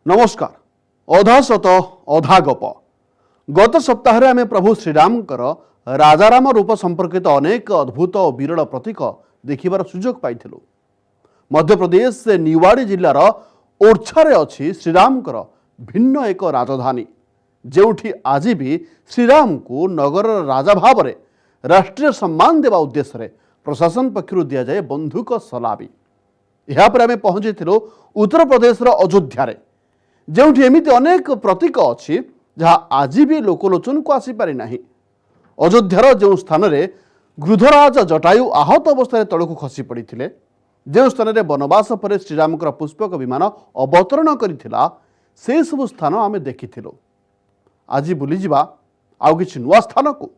नमस्कार। अधा सत अधा गप। गत सप्ताह आम प्रभु श्रीरामकर राजाराम रूप संपर्कित अनेक अद्भुत और विरल प्रतीक देखिबार सुजोग पाइथिलु। मध्यप्रदेश से निवाड़ी जिलार ओरछारे अछि श्रीरामकर भिन्न एक राजधानी, जेउठी आज भी श्रीराम को नगर राजा भाव में राष्ट्रीय सम्मान देवा उद्देश्य प्रशासन पक्षर दि जाए बंधुक सलामी। यापर आम पहुंची उत्तर प्रदेश अयोध्या, जोठी एमती अनेक प्रतीक अच्छी जहाँ आज भी लोकलोचन को आसीपारि ना। अयोध्यार जो स्थान में गृधराज जटायु आहत अवस्था तलू खसी पड़ते, जो स्थान में वनवास पर श्रीरामकर पुष्पक विमान अवतरण करथिला, से सब स्थान आम देखिथिलु। आज बुलीजिबा आउ किछि नुआ स्थान को।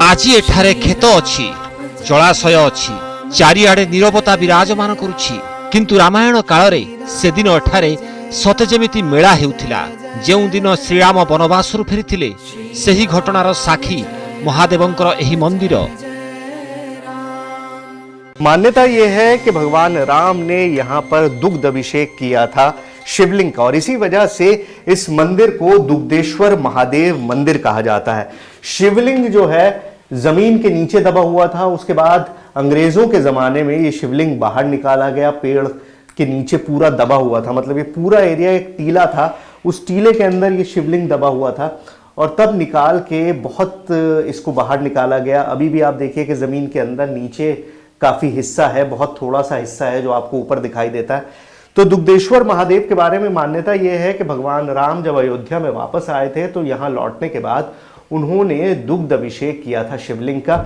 आज एठारे खेत अछि, जलाशय अछि, चारिआडे नीरवता विराजमान करुछि। किंतु रामायण काल रे से दिन एठारे सते जेमिति मेला हेउथिला। जेउ दिन श्रीराम वनवासरु फेरिथिले सेही घटनार साक्षी महादेवंकर एही मंदिर। मान्यता यह है कि भगवान राम ने यहाँ पर दुग्ध अभिषेक किया था शिवलिंग का, और इसी वजह से इस मंदिर को दुग्धेश्वर महादेव मंदिर कहा जाता है। शिवलिंग जो है जमीन के नीचे दबा हुआ था, उसके बाद अंग्रेजों के जमाने में ये शिवलिंग बाहर निकाला गया, पेड़ के नीचे पूरा दबा हुआ था। मतलब ये पूरा एरिया एक टीला था, उस टीले के अंदर ये शिवलिंग दबा हुआ था और तब निकाल के बहुत इसको बाहर निकाला गया। अभी भी आप देखिए कि जमीन के अंदर नीचे काफी हिस्सा है, बहुत थोड़ा सा हिस्सा है जो आपको ऊपर दिखाई देता है। तो दुग्धेश्वर महादेव के बारे में मान्यता यह है कि भगवान राम जब अयोध्या में वापस आए थे तो यहाँ लौटने के बाद उन्होंने दुग्ध अभिषेक किया था शिवलिंग का।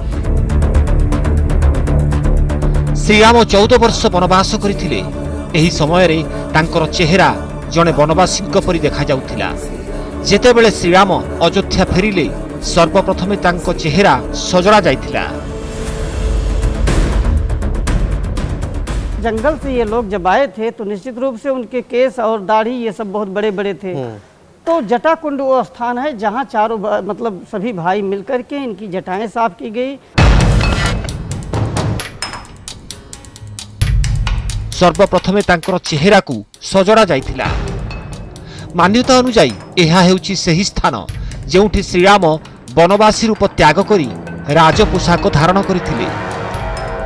श्रीराम 14 वर्ष वनवास करथिले। एही समय रे तांकर चेहरा जने वनवासी परि देखा जाउथिला। जेतेबेले श्रीराम अयोध्या फेरिले सर्वप्रथमे तांको चेहरा सजड़ा जाइथिला। जंगल से ये लोग जब आए थे तो निश्चित रूप से उनके केस और दाढ़ी ये सब बहुत बड़े बड़े थे। तो जटाकुंड वो स्थान है जहाँ चारों मतलब सभी भाई मिलकर के इनकी जटाएं साफ की गई। सर्वप्रथमे तांकर चेहरा को सजड़ा जाइथिला। मान्यता अनुसार यह हेउची सही स्थान जेउठी श्रीराम वनवासी रूप त्याग करी राजपोशाक धारण करथिले।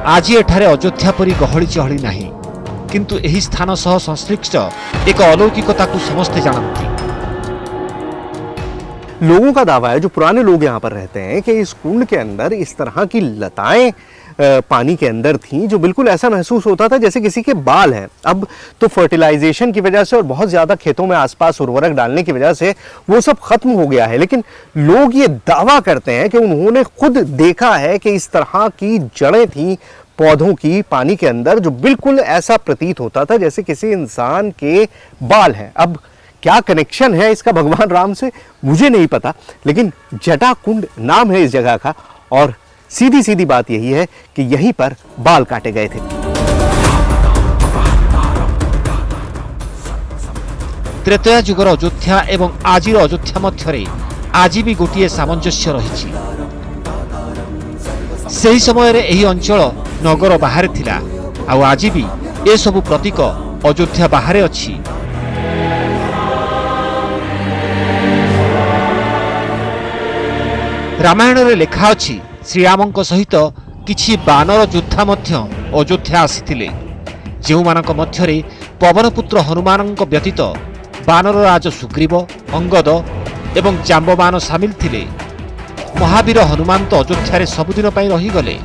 आज एठारे अयोध्या परी गहली चहली नाही, किंतु एही स्थान सह संश्लिष्ट एक अलौकिकता को समस्ते जानती। लोगों का दावा है, जो पुराने लोग यहाँ पर रहते हैं, कि इस कुंड के अंदर इस तरह की लताएं पानी के अंदर थीं जो बिल्कुल ऐसा महसूस होता था जैसे किसी के बाल हैं। अब तो फर्टिलाइजेशन की वजह से और बहुत ज़्यादा खेतों में आसपास उर्वरक डालने की वजह से वो सब खत्म हो गया है, लेकिन लोग ये दावा करते हैं कि उन्होंने खुद देखा है कि इस तरह की जड़ें थीं पौधों की पानी के अंदर, जो बिल्कुल ऐसा प्रतीत होता था जैसे किसी इंसान के बाल हैं। अब क्या कनेक्शन है इसका भगवान राम से मुझे नहीं पता, लेकिन जटाकुंड नाम है इस जगह का, और सीधी सीधी बात यही है कि यहीं पर बाल काटे गए थे। त्रेतया जुगर अयोध्या एवं आजिर अयोध्या मध्यरे आज भी गोटे सामंजस्य रही। सही समय रे एही अंचल नगर बाहर थिला, आउ आज भी ए सबु प्रतीक अयोध्या बाहर अछि। रामायण रे लेखा अछि श्रीरामंक सहित किछि बानर योद्धा मध्य अयोध्या आसीथिले, जेउमानक मध्यरे पवनपुत्र हनुमानंक व्यतीत बानर राज सुग्रीव, अंगद एवं जाम्बवान सामिल थिले। महावीर हनुमान तो अयोध्या सबुदिन पाई रहीगले।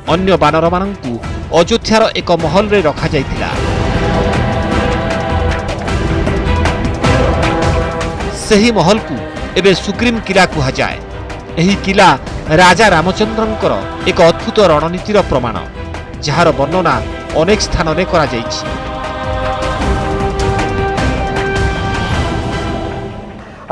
अन्य बानर मानंकु अयोध्यार एक महल रे रखा जाइथिला। सही महल को एबे सुग्रीम किला कुहा जाए। एही किला राजा रामचंद्रंकर एक अद्भुत रणनीतिर प्रमाण, जार वर्णना अनेक स्थान में करा जाइछि।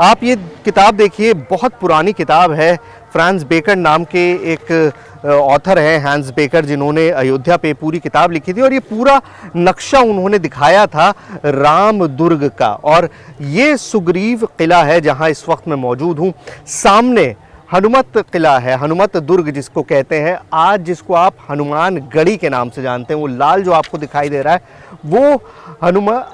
आप ये किताब देखिए, बहुत पुरानी किताब है। फ्रांस बेकर नाम के एक ऑथर हैं, हैंस बेकर, जिन्होंने अयोध्या पे पूरी किताब लिखी थी, और ये पूरा नक्शा उन्होंने दिखाया था राम दुर्ग का। और ये सुग्रीव किला है जहां इस वक्त मैं मौजूद हूं। सामने हनुमत किला है, हनुमत दुर्ग जिसको कहते हैं, आज जिसको आप हनुमान गढ़ी के नाम से जानते हैं। वो लाल जो आपको दिखाई दे रहा है वो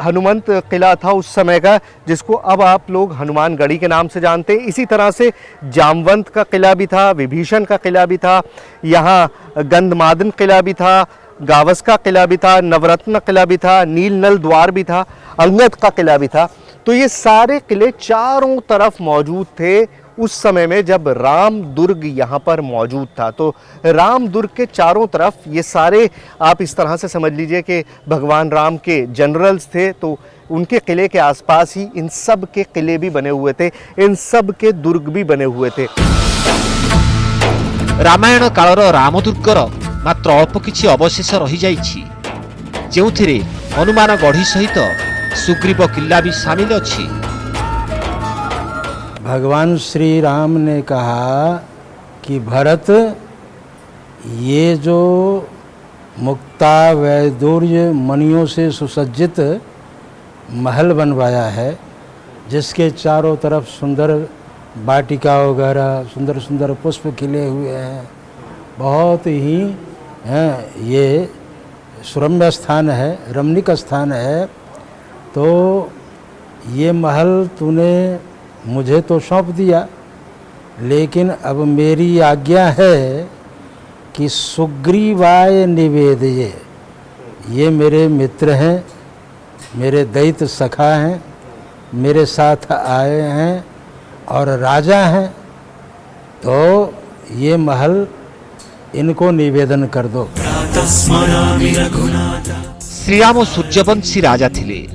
हनुमंत किला था उस समय का, जिसको अब आप लोग हनुमान गढ़ी के नाम से जानते हैं। इसी तरह से जामवंत का किला भी था, विभीषण का किला भी था, यहाँ गंधमादन किला भी था, गावस का किला भी था, नवरत्न किला भी था, नीलनल द्वार भी था, अंगद का किला भी था। तो ये सारे किले चारों तरफ मौजूद थे उस समय में जब राम दुर्ग यहाँ पर मौजूद था। तो राम दुर्ग के चारों तरफ ये सारे, आप इस तरह से समझ लीजिए कि भगवान राम के जनरल्स थे, तो उनके किले के आसपास ही इन सब के किले भी बने हुए थे, इन सब के दुर्ग भी बने हुए थे। रामायण कालर रामदुर्गर मात्र अल्प किछि अवशेष रही जाइछि, जेउथिरे हनुमान गढ़ी सहित सुग्रीव किल्ला भी शामिल अछि। भगवान श्री राम ने कहा कि भरत, ये जो मुक्ता वैदूर्य मणियों से सुसज्जित महल बनवाया है, जिसके चारों तरफ सुंदर वाटिका वगैरह, सुंदर सुंदर पुष्प खिले हुए हैं, बहुत ही ये सुरम्य स्थान है, रमणीक स्थान है। तो ये महल तूने मुझे तो सौंप दिया, लेकिन अब मेरी आज्ञा है कि सुग्रीवाय निवेदये, ये मेरे मित्र हैं, मेरे दैत्य सखा हैं, मेरे साथ आए हैं और राजा हैं, तो ये महल इनको निवेदन कर दो। श्रीराम सूर्यवंशी राजा थिले,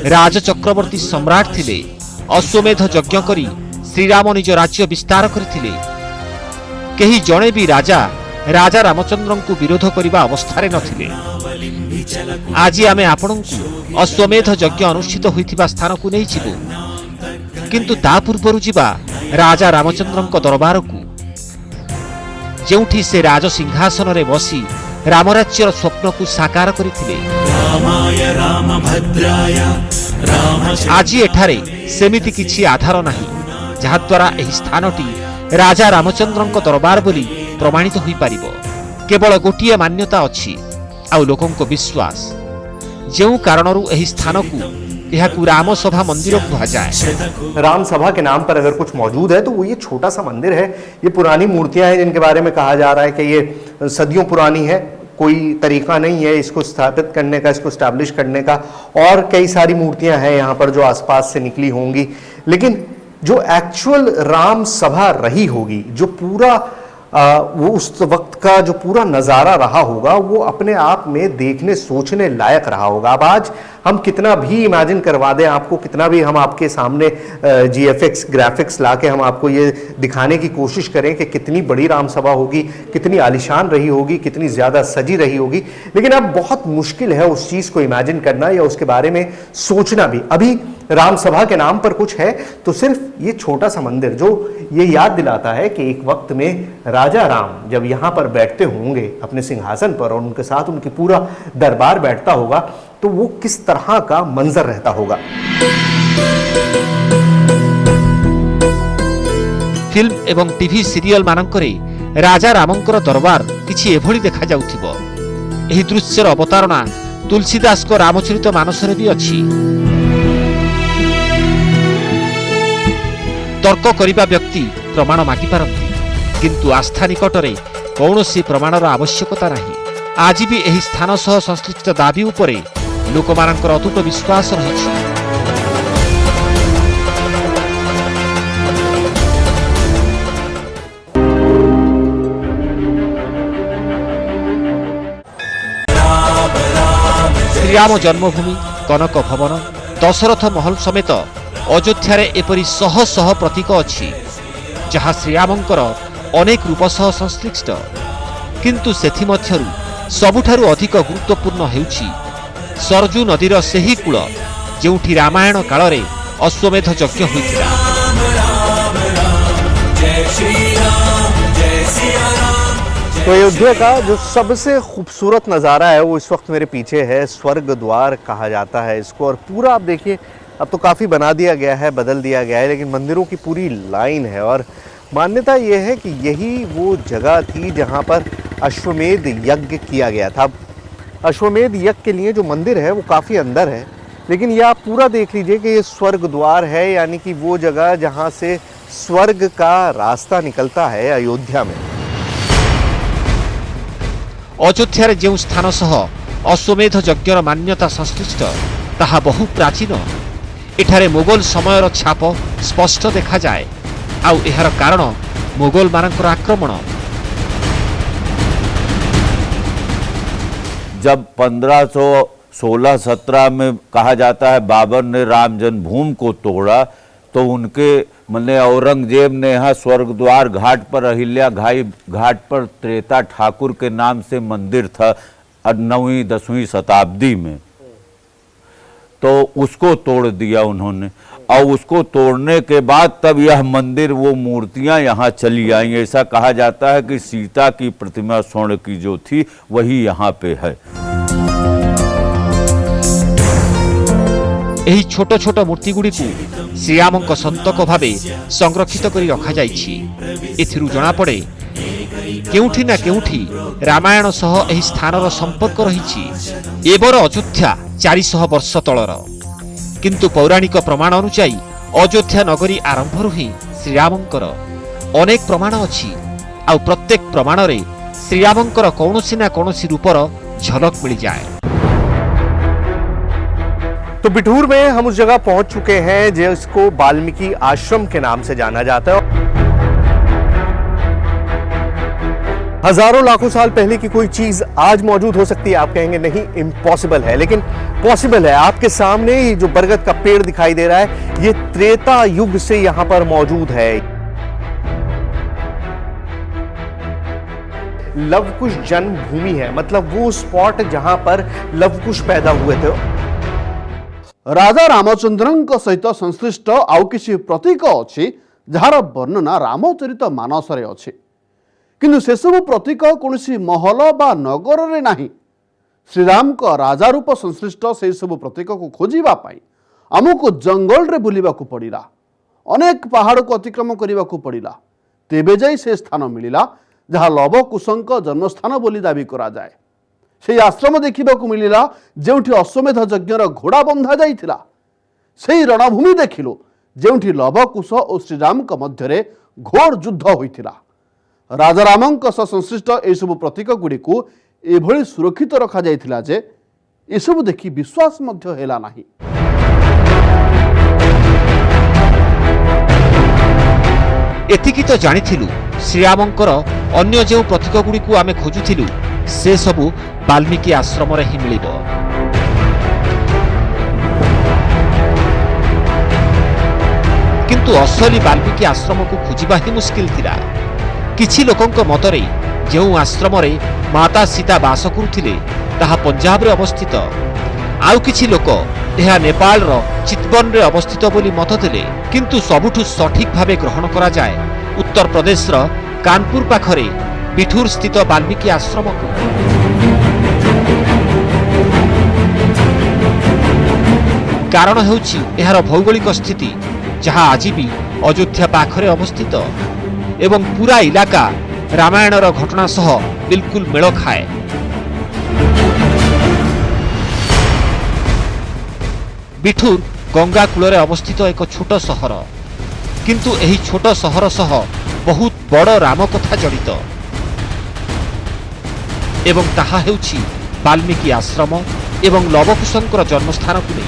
राज चक्रवर्ती सम्राट थिले। अश्वमेध यज्ञ करी श्रीराम निज राज्य विस्तार करथिले। केही जणे भी राजा राजा रामचंद्रन को विरोध करबा अवस्थारे नथिले। आज आमे आपनकु अश्वमेध यज्ञ अनुष्ठित होइथिबा स्थान को नै छिबु, किंतु ता पूर्वरु जिबा राजा रामचंद्रन को दरबार को, जेउठी से राज सिंहासन रे बसी रामराज्यर स्वप्न को साकार करथिले। आज एठारे सेमिति किछि आधार नाही, जहा द्वारा एही स्थानटी राजा रामचंद्रन को दरबार बोली प्रमाणित होई पारिबो। केवल गोटिए मान्यता अछि आ लोकंको विश्वास, जेउ कारणरु एही स्थान को यहाकू राम सभा मंदिर कहा जाए। राम सभा के नाम पर अगर कुछ मौजूद है तो वो ये छोटा सा मंदिर है। ये पुरानी मूर्तियां हैं जिनके बारे में कहा जा रहा है कि ये सदियों पुरानी है, कोई तरीका नहीं है इसको स्थापित करने का, इसको स्टैब्लिश करने का। और कई सारी मूर्तियां हैं यहाँ पर जो आसपास से निकली होंगी, लेकिन जो एक्चुअल राम सभा रही होगी, जो पूरा वो उस वक्त का जो पूरा नज़ारा रहा होगा, वो अपने आप में देखने सोचने लायक रहा होगा। अब आज हम कितना भी इमेजिन करवा दें आपको, कितना भी हम आपके सामने जीएफएक्स ग्राफिक्स लाके हम आपको ये दिखाने की कोशिश करें कि कितनी बड़ी राम सभा होगी, कितनी आलीशान रही होगी, कितनी ज़्यादा सजी रही होगी, लेकिन अब बहुत मुश्किल है उस चीज़ को इमेजिन करना या उसके बारे में सोचना भी। अभी राम सभा के नाम पर कुछ है तो सिर्फ ये छोटा सा मंदिर जो ये याद दिलाता है कि एक वक्त में राजा राम जब यहाँ पर बैठते होंगे अपने सिंहासन पर और उनके साथ उनकी पूरा दरबार बैठता होगा, तो वो किस तरह का मंजर रहता होगा। फिल्म एवं टीवी सीरियल मानकरे राजा रामंकर दरबार किछि एभଳି देखा जाउथिबो। एही दृश्यर अवतारणा तुलसीदास को रामचरित मानसरे भी अछि। तर्क करिबा व्यक्ति प्रमाण मागि पारंती, किंतु आस्था निकटरे कौनसी प्रमाणर आवश्यकता नाही। आज भी एही स्थान सह संश्लिष्ट दाबी उपरे लोकमानंकर अतुट विश्वास रहिछि। श्रीराम जन्मभूमि, कनक भवन, दशरथ महल समेत अयोध्यारे एपरी शह शह प्रतीक अछि, जहाँ श्रीरामंकर अनेक रूप सह संश्लिष्ट। किंतु सेथि मध्यरु सबुठारु अधिक गुरुत्वपूर्ण हेउछि सरजू नदीर सेही कूल, जेउठी रामायण कालरे अश्वमेध यज्ञ होइथिला। तो अयोध्या का जो सबसे खूबसूरत नज़ारा है वो इस वक्त मेरे पीछे है। स्वर्ग द्वार कहा जाता है इसको, और पूरा आप देखिए अब तो काफ़ी बना दिया गया है, बदल दिया गया है, लेकिन मंदिरों की पूरी लाइन है। और मान्यता ये है कि यही वो जगह थी जहाँ पर अश्वमेध यज्ञ किया गया था। अश्वमेध यज्ञ के लिए जो मंदिर है वो काफ़ी अंदर है, लेकिन ये आप पूरा देख लीजिए कि ये स्वर्ग द्वार है, यानी कि वो जगह जहाँ से स्वर्ग का रास्ता निकलता है अयोध्या में। अयोध्यार जो स्थान सह अश्वमेध यज्ञर मान्यता संश्लिष्ट ताहा बहु प्राचीन। एठारे मुगल समयर छाप स्पष्ट देखा जाए। आउ एहार कारण मुगल मानकर आक्रमण। जब 1516-17 में कहा जाता है बाबर ने राम जन्मभूमि को तोड़ा, तो उनके मैंने औरंगजेब ने यहाँ स्वर्ग द्वार घाट पर अहिल्या घाट पर त्रेता ठाकुर के नाम से मंदिर था 9वीं-10वीं शताब्दी में, तो उसको तोड़ दिया उन्होंने। और उसको तोड़ने के बाद तब यह मंदिर, वो मूर्तियां यहाँ चली आई। ऐसा कहा जाता है कि सीता की प्रतिमा स्वर्ण की जो थी वही यहाँ पे है। एही छोट छोट मूर्ति गुड़ी को श्रीरामंक संतक भावे संरक्षित करी रखा जाइछि। एथिरु जଣା पड़े केउठी ना केउठी रामायण सह एही स्थानर संपर्क रहिछि। एबर अयोध्या 400 वर्ष तलर, किंतु पौराणिक प्रमाण अनुसायी अयोध्या नगरी आरंभरु ही श्रीरामंकर अनेक प्रमाण अछि। आ प्रत्येक प्रमाण रे श्रीरामंकर कौनसी ना कौनसी रूपर झलक मिल जाए। तो बिठूर में हम उस जगह पहुंच चुके हैं जिसको वाल्मीकि आश्रम के नाम से जाना जाता है। हजारों लाखों साल पहले की कोई चीज आज मौजूद हो सकती है, आप कहेंगे नहीं, इम्पॉसिबल है, लेकिन पॉसिबल है। आपके सामने ही जो बरगद का पेड़ दिखाई दे रहा है, ये त्रेता युग से यहां पर मौजूद है। लवकुश जन्मभूमि है, मतलब वो स्पॉट जहां पर लवकुश पैदा हुए थे। राजा रामचंद्रଙ୍କ सहित संश्लिष्ट आउ किछि प्रतीक अछि जहार वर्णना रामचरित मानसरे अछि, किंतु से सब प्रतीक कौनसी महल बा नगर रे नाही। श्रीराम को राजा रूप संश्लिष्ट से सब प्रतीक को खोजिबा पाई आमको जंगल रे बुलिबा को पड़िला, अनेक पहाड़ को अतिक्रम करने को पड़िला, तेबे जाई से स्थान मिलिला जहाँ लवकुशंक जन्मस्थान बोली दाबी करा जाए। से आश्रम देखा मिलिला जेउठी अश्वमेध यज्ञर घोड़ा बंधा जाइथिला। सेही रणभूमि देखिलु जेउठी लवकुश और श्रीराम मध्य घोर युद्ध होइथिला। राजा रामंक सह संश्लिष्ट एसबु प्रतीक गुड़ी को एभली सुरक्षित रखा जाइथिला जे एसबु देखि विश्वास मध्य हेला नाही। एतिकी तो जानिथिलु श्रीरामंकर अन्य जो प्रतीक गुड़ी को आमे खोजुथिलु से सबु वाल्मीकि आश्रम रे ही मिलिबो। किंतु असली वाल्मीकि आश्रम को खोजिबा ही मुश्किल थिला। किछि लोकंक मतरे जो आश्रम रे माता सीता बास करुथिले ताहा पंजाब रे अवस्थित, आउ किछि लोक एहा नेपाल रो चितवन रे अवस्थित बोली मत देले। किंतु सबुठु सठिक भावे ग्रहण करा जाए उत्तर प्रदेश रो कानपुर पाखरे बिठूर स्थित वाल्मीकि आश्रम को। कारण हेउछि एहार भौगोलिक स्थिति, जहाँ आज भी अयोध्या पाखरे अवस्थित एवं पूरा इलाका रामायणर घटना सह बिल्कुल मेल खाए। बिठूर गंगा कूल अवस्थित एक छोट सहर, किंतु एही छोट सहर सह बहुत बड़ राम कथा जड़ित एवं ताहा हेउछि वाल्मीकि आश्रम एवं लवकुशंकर जन्मस्थान को नहीं।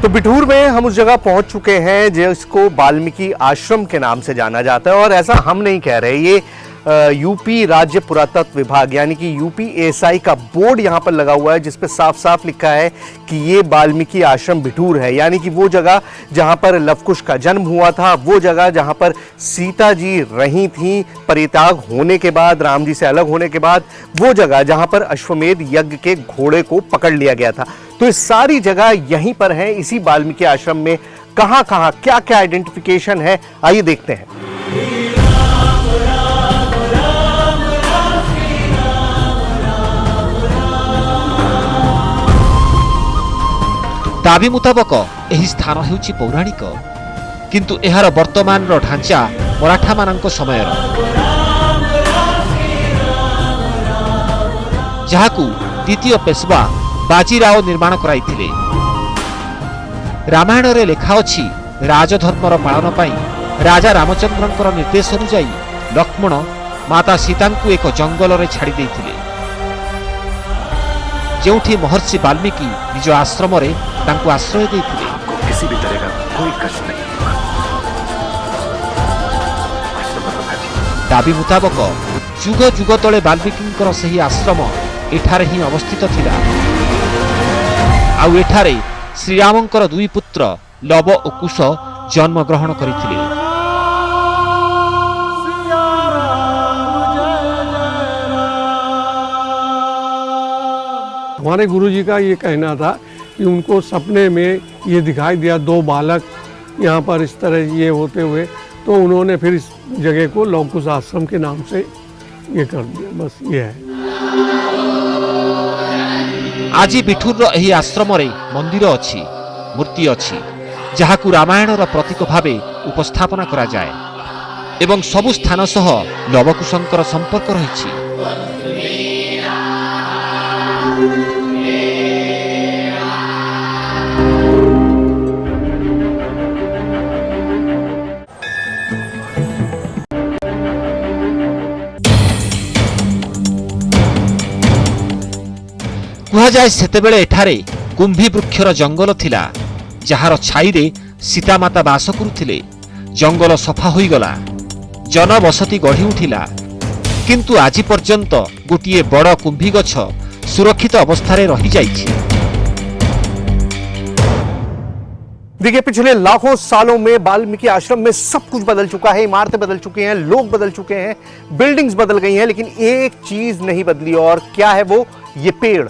तो बिठूर में हम उस जगह पहुंच चुके हैं जिसको वाल्मीकि आश्रम के नाम से जाना जाता है। और ऐसा हम नहीं कह रहे, ये यूपी राज्य पुरातत्व विभाग यानी कि यूपीएसआई का बोर्ड यहाँ पर लगा हुआ है जिस पे साफ साफ लिखा है कि ये वाल्मीकि आश्रम बिठूर है, यानी कि वो जगह जहाँ पर लवकुश का जन्म हुआ था, वो जगह जहाँ पर सीता जी रही थी परित्याग होने के बाद, राम जी से अलग होने के बाद, वो जगह जहाँ पर अश्वमेध यज्ञ के घोड़े को पकड़ लिया गया था। तो ये सारी जगह यहीं पर है, इसी वाल्मीकि आश्रम में। कहाँ कहाँ क्या क्या आइडेंटिफिकेशन है, आइए देखते हैं। ଦାବି ମୁତାବକ ଏହି ସ୍ଥାନ ହେଉଛି ପୌରାଣିକ, କିନ୍ତୁ ଏହାର ବର୍ତ୍ତମାନର ଢାଞ୍ଚା ମରାଠାମାନଙ୍କ ସମୟର, ଯାହାକୁ ଦ୍ୱିତୀୟ ପେଶୱା ବାଜିରାଓ ନିର୍ମାଣ କରାଇଥିଲେ। ରାମାୟଣରେ ଲେଖା ଅଛି, ରାଜଧର୍ମର ପାଳନ ପାଇଁ ରାଜା ରାମଚନ୍ଦ୍ରଙ୍କର ନିର୍ଦ୍ଦେଶ ଅନୁଯାୟୀ ଲକ୍ଷ୍ମଣ ମାତା ସୀତାଙ୍କୁ ଏକ ଜଙ୍ଗଲରେ ଛାଡ଼ି ଦେଇଥିଲେ, ଯେଉଁଠି ମହର୍ଷି ବାଲ୍ମୀକି ନିଜ ଆଶ୍ରମରେ ତାଙ୍କୁ ଆଶ୍ରୟ ଦେଇଥିଲେ। किसी भी तरह का कोई कष्ट नहीं होगा। ଦାବି ମୁତାବକ ଯୁଗ ଯୁଗ ତଳେ ବାଲ୍ମୀକିଙ୍କର ସେହି ଆଶ୍ରମ ଏଠାରେ ହିଁ ଅବସ୍ଥିତ ଥିଲା, ଆଉ ଏଠାରେ ଶ୍ରୀରାମଙ୍କର ଦୁଇ ପୁତ୍ର ଲବ ଓ କୁଶ ଜନ୍ମଗ୍ରହଣ କରିଥିଲେ। हमारे गुरुजी का ये कहना था कि उनको सपने में ये दिखाई दिया, दो बालक यहाँ पर इस तरह ये होते हुए, तो उन्होंने फिर इस जगह को लवकुश आश्रम के नाम से ये कर दिया। बस ये है। ଆଜି ବିଠୁରର ଏହି ଆଶ୍ରମରେ ମନ୍ଦିର ଅଛି, ମୂର୍ତ୍ତି ଅଛି, ଯାହାକୁ ରାମାୟଣର ପ୍ରତୀକ ଭାବେ ଉପସ୍ଥାପନା କରାଯାଏ ଏବଂ ସବୁ ସ୍ଥାନ ସହ ଲବକୁଶଙ୍କର ସମ୍ପର୍କ ରହିଛି। କୁହାଯାଏ ସେତେବେଳେ ଏଠାରେ କୁମ୍ଭୀ ବୃକ୍ଷର ଜଙ୍ଗଲ ଥିଲା, ଯାହାର ଛାଇରେ ସୀତାମାତା ବାସ କରୁଥିଲେ। ଜଙ୍ଗଲ ସଫା ହୋଇଗଲା, ଜନବସତି ଗଢ଼ି ଉଠିଲା, କିନ୍ତୁ ଆଜି ପର୍ଯ୍ୟନ୍ତ ଗୋଟିଏ ବଡ଼ କୁମ୍ଭୀ ଗଛ ସୁରକ୍ଷିତ ଅବସ୍ଥାରେ ରହିଯାଇଛି। देखिए, पिछले लाखों सालों में वाल्मीकि आश्रम में सब कुछ बदल चुका है। इमारतें बदल चुकी हैं, लोग बदल चुके हैं, बिल्डिंग्स बदल गई हैं, लेकिन एक चीज नहीं बदली। और क्या है वो? ये पेड़।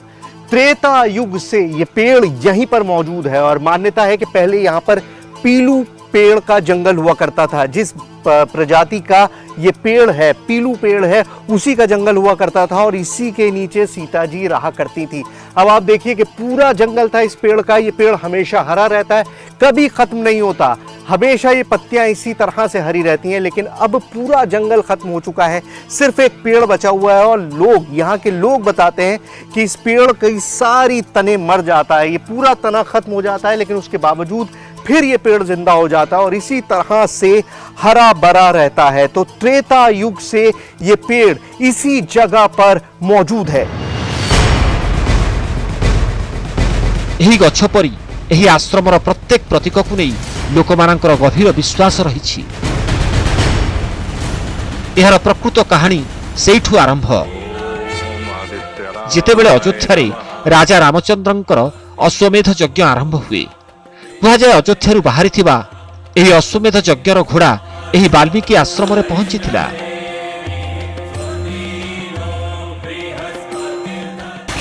त्रेता युग से ये पेड़ यहीं पर मौजूद है और मान्यता है कि पहले यहाँ पर पीलू पेड़ का जंगल हुआ करता था। जिस प्रजाति का ये पेड़ है, पीलू पेड़ है, उसी का जंगल हुआ करता था और इसी के नीचे सीता जी रहा करती थी। अब आप देखिए कि पूरा जंगल था इस पेड़ का। ये पेड़ हमेशा हरा रहता है, कभी खत्म नहीं होता, हमेशा ये पत्तियां इसी तरह से हरी रहती हैं। लेकिन अब पूरा जंगल खत्म हो चुका है, सिर्फ एक पेड़ बचा हुआ है और लोग, यहाँ के लोग बताते हैं कि इस पेड़ की सारी तने मर जाता है, ये पूरा तना खत्म हो जाता है, लेकिन उसके बावजूद फिर ये पेड़ जिंदा हो जाता है और इसी तरह से हरा भरा रहता है। तो त्रेता युग से ये पेड़ इसी जगह पर मौजूद है। ଏହି ଗଛ ପରି ଏହି ଆଶ୍ରମର ପ୍ରତ୍ୟେକ ପ୍ରତୀକକୁ ନେଇ ଲୋକମାନଙ୍କର ଗଭୀର ବିଶ୍ୱାସ ରହିଛି। ଏହାର ପ୍ରକୃତ କାହାଣୀ ସେଇଠୁ ଆରମ୍ଭ, ଯେତେବେଳେ ଅଯୋଧ୍ୟାରେ ରାଜା ରାମଚନ୍ଦ୍ରଙ୍କର ଅଶ୍ୱମେଧ ଯଜ୍ଞ ଆରମ୍ଭ ହୁଏ। କୁହାଯାଏ ଅଯୋଧ୍ୟାରୁ ବାହାରିଥିବା ଏହି ଅଶ୍ୱମେଧ ଯଜ୍ଞର ଘୋଡ଼ା ଏହି ବାଲ୍ମୀକି ଆଶ୍ରମରେ ପହଞ୍ଚିଥିଲା।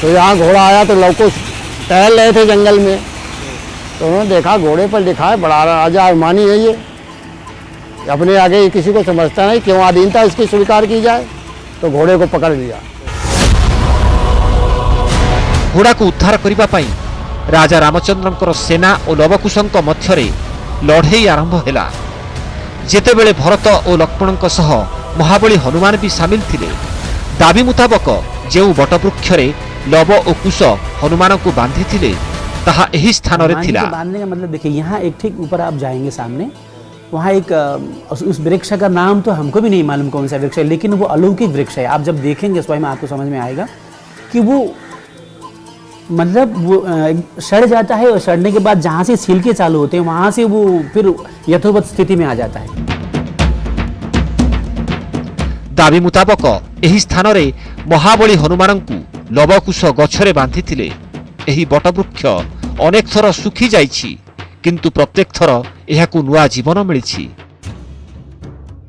तो यहाँ घोड़ा आया तो लवकुश टहल रहे थे जंगल में, तो उन्होंने देखा घोड़े पर लिखा है बड़ा राजा अभिमानी है ये, अपने आगे किसी को समझता नहीं, क्यों आधीनता इसकी स्वीकार की जाए। तो घोड़े को पकड़ लिया। ଘୋଡ଼ାକୁ ଉଦ୍ଧାର କରିବା ପାଇଁ ରାଜା ରାମଚନ୍ଦ୍ରଙ୍କର ସେନା ଓ ଲବକୁଶଙ୍କ ମଧ୍ୟରେ ଲଢ଼େଇ ଆରମ୍ଭ ହେଲା। ଯେତେବେଳେ ଭରତ ଓ ଲକ୍ଷ୍ମଣଙ୍କ ସହ ମହାବଳୀ ହନୁମାନ ବି ସାମିଲ ଥିଲେ। ଦାବି ମୁତାବକ ଯେଉଁ ବଟବୃକ୍ଷରେ ଲବ ଓ କୁଶ ହନୁମାନଙ୍କୁ ବାନ୍ଧିଥିଲେ ତାହା ଏହି ସ୍ଥାନରେ ଥିଲା। बांधने का मतलब देखिए, यहाँ एक ठीक ऊपर आप जाएंगे सामने, वहाँ एक उस वृक्ष का नाम तो हमको भी नहीं मालूम कौन सा वृक्ष है, लेकिन वो अलौकिक वृक्ष है। आप जब देखेंगे स्वयं आपको समझ में आएगा कि वो मतलब वो सड़ जाता है और सड़ने के बाद जहाँ से छिलके चालू होते हैं वहाँ से वो फिर यथोवत स्थिति में आ जाता है। ଦାବି ମୁତାବକ ଏହି ସ୍ଥାନରେ ମହାବଳୀ ହନୁମାନଙ୍କୁ ଲବକୁଶ ଗଛରେ ବାନ୍ଧିଥିଲେ। ଏହି ବଟବୃକ୍ଷ ଅନେକ ଥର ଶୁଖି ଯାଇଛି, କିନ୍ତୁ ପ୍ରତ୍ୟେକ ଥର ଏହାକୁ ନୂଆ ଜୀବନ ମିଳିଛି।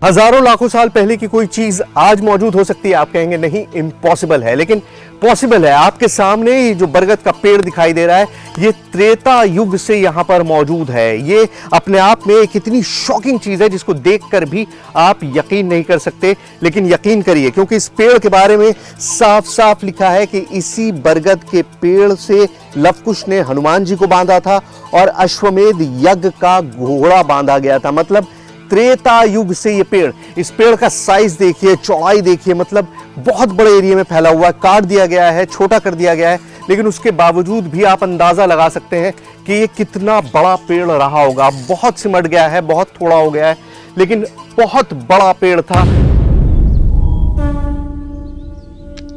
हजारों लाखों साल पहले की कोई चीज आज मौजूद हो सकती है, आप कहेंगे नहीं इम्पॉसिबल है, लेकिन पॉसिबल है। आपके सामने ये जो बरगद का पेड़ दिखाई दे रहा है, ये त्रेता युग से यहाँ पर मौजूद है। ये अपने आप में एक इतनी शॉकिंग चीज है जिसको देखकर भी आप यकीन नहीं कर सकते, लेकिन यकीन करिए क्योंकि इस पेड़ के बारे में साफ साफ लिखा है कि इसी बरगद के पेड़ से लवकुश ने हनुमान जी को बांधा था और अश्वमेध यज्ञ का घोड़ा बांधा गया था। मतलब त्रेता युग से ये पेड़, इस पेड़ का साइज देखिए, चौड़ाई देखिए, मतलब बहुत बड़े एरिया में फैला हुआ है। काट दिया गया है, छोटा कर दिया गया है, लेकिन उसके बावजूद भी आप अंदाजा लगा सकते हैं कि ये कितना बड़ा पेड़ रहा होगा। बहुत सिमट गया है, बहुत थोड़ा हो गया है, लेकिन बहुत बड़ा पेड़ था।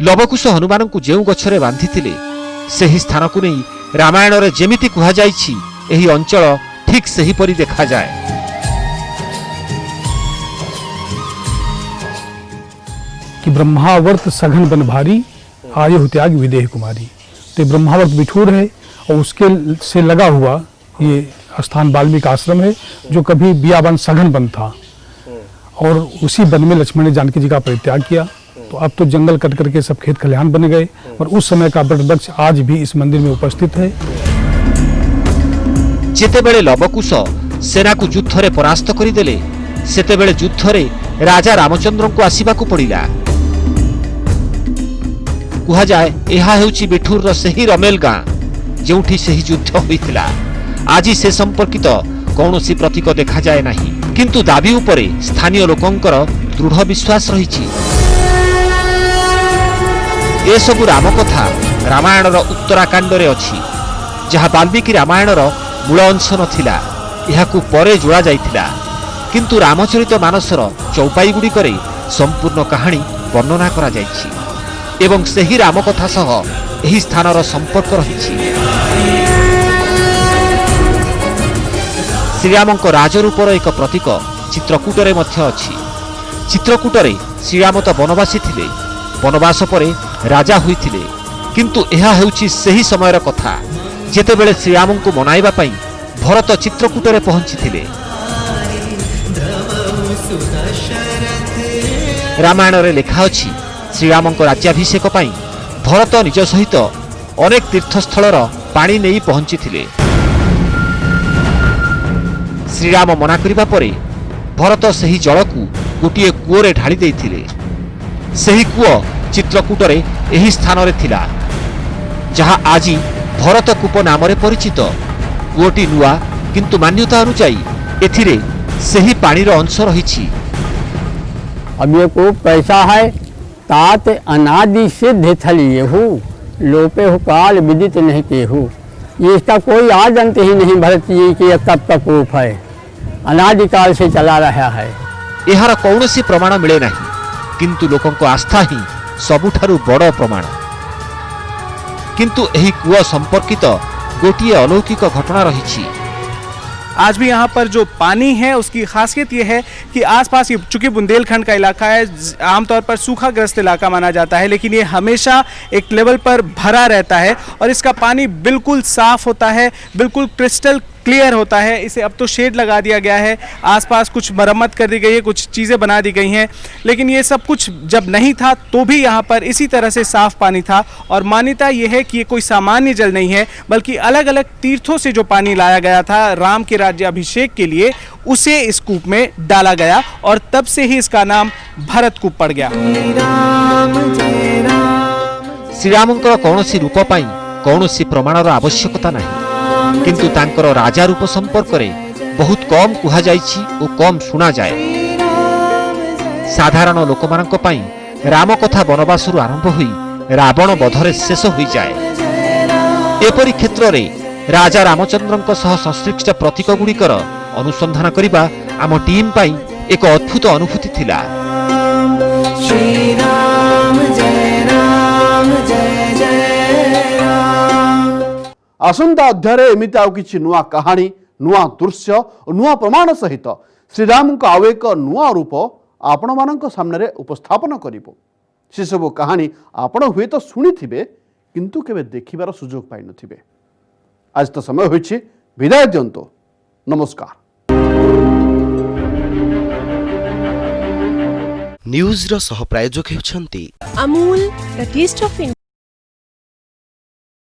लवकुश हनुमान को जो गछरे बांधिथिले सेही स्थान को नहीं रामायण रे जेमिति कुहा जाइछि एही अंचल ठीक सही परि देखा जाए। कि ब्रह्मावर्त सघन बन भारी आये हो त्याग विदेह कुमारी। तो ब्रह्मावर्त बिठूर है और उसके से लगा हुआ ये स्थान वाल्मीकि आश्रम है, जो कभी बियाबन सघन वन था और उसी वन में लक्ष्मण ने जानकी जी का परित्याग किया। तो अब तो जंगल कट करके सब खेत खलिहान बन गए और उस समय का वट वृक्ष आज भी इस मंदिर में उपस्थित है। जेतेबेले लवकुश सेना को युद्ध रे परास्त करिदेले सेतेबेले युद्ध रे राजा रामचंद्र को आसीबाकू पड़िला। कुहा जाए एहा हेउची बिठूर रो सही रमेल गाँ जोठी सही युद्ध होइतिला। आज से संपर्कित कौनसी प्रतीक देखा जाए नहीं, किंतु दाबी उपरे स्थानीय लोकंकर दृढ़ विश्वास रहिछि। ए सबु राम कथा रामायण रो उत्तराकांड रे अछि, जहा वाल्मीकि रामायण रो मूल अंश नथिला, एहाकू परे जोड़ा जाइतिला। किंतु रामचरित मानसर चौपाई गुड़िकरे संपूर्ण कहानी वर्णना करा जाइछि एवं सही रामकथा सह एही स्थानर संपर्क रहिछि। श्रीरामक राजरूपर एक प्रतीक चित्रकूटरे मध्य अछि। चित्रकूटरे श्रीराम तो वनवासी थिले, वनवास परे राजा होइथिले, किंतु एहा हेउछि सही समयर कथा जेतेबेले श्रीराम को मनाइबा पई भरत चित्रकूटरे पहुंचिथिले। रामायण रे लिखा अछि श्रीराम को राज्याभिषेक पाई भरत निज सहित अनेक तीर्थस्थलर पानी नहीं पहुंची थिले। श्रीराम मना करिबा परे भरत सही जल को गोटे कूओरे ढाली देइथिले। सही कूओ चित्रकूटरे एही स्थान रे थिला, जहा आजी भरत कूप नाम रे परिचित। कूओटी नुआ किंतु मान्यता अनुसार एथिरे सही पानी रो अंश रहिछि। अब ये को पैसा है तात अनादि सिद्ध थलिएहु लोपे हो काल विदित नहीं केहू। ये इसका कोई आद अंत ही नहीं भरत जी कि तब तक रूप है, अनादिकाल से चला रहा है। एहार कौनसी प्रमाण मिले नहीं, किंतु लोकों को आस्था ही सबुठारु बड़ प्रमाण। किंतु एही कूओ संपर्कित गोटिए अलौकिक घटना रहिछि। आज भी यहाँ पर जो पानी है उसकी खासियत ये है कि आसपास, ये चूंकि बुंदेलखंड का इलाका है, आमतौर पर सूखाग्रस्त इलाका माना जाता है, लेकिन ये हमेशा एक लेवल पर भरा रहता है और इसका पानी बिल्कुल साफ होता है, बिल्कुल क्रिस्टल क्लियर होता है। इसे अब तो शेड लगा दिया गया है, आसपास कुछ मरम्मत कर दी गई है, कुछ चीज़ें बना दी गई हैं, लेकिन ये सब कुछ जब नहीं था तो भी यहाँ पर इसी तरह से साफ पानी था। और मान्यता ये है कि ये कोई सामान्य जल नहीं है, बल्कि अलग अलग तीर्थों से जो पानी लाया गया था राम के राज्याभिषेक के लिए, उसे इस कूप में डाला गया और तब से ही इसका नाम भरत कूप पड़ गया। श्रीरामंकर कौनसी रूप पाई कौनसी प्रमाणर आवश्यकता नहीं, किंतु तांकर राजा रूप संपर्क में बहुत कम कुहा जाइछि और कम सुना जाए। साधारण लोकमानक पई राम कथा वनवासरू आरंभ होई रावण बधरे शेष होई जाए। एपरि क्षेत्र रे राजा रामचंद्रଙ୍କ सह संश्लिष्ट प्रतीक गुड़िकर अनुसंधान करिबा आम टीम पई एक अद्भुत अनुभूति थिला। आसंता अध्याय एमती आउ किछि नुआ कहानी, नुआ दृश्य और नुआ प्रमाण सहित श्रीराम को आउ एक नुआ रूप आपण मानक सामने उपस्थापन करिबो। से सब कहानी आपण हुए तो शुणी थिबे, किंतु केबे देखिबार सुजोग पाइ नथिबे। आज तो समय होइछि विदाय दियंतो। नमस्कार। न्यूज़ रो सह प्रायोजक हेउछंती अमूल द टेस्ट ऑफ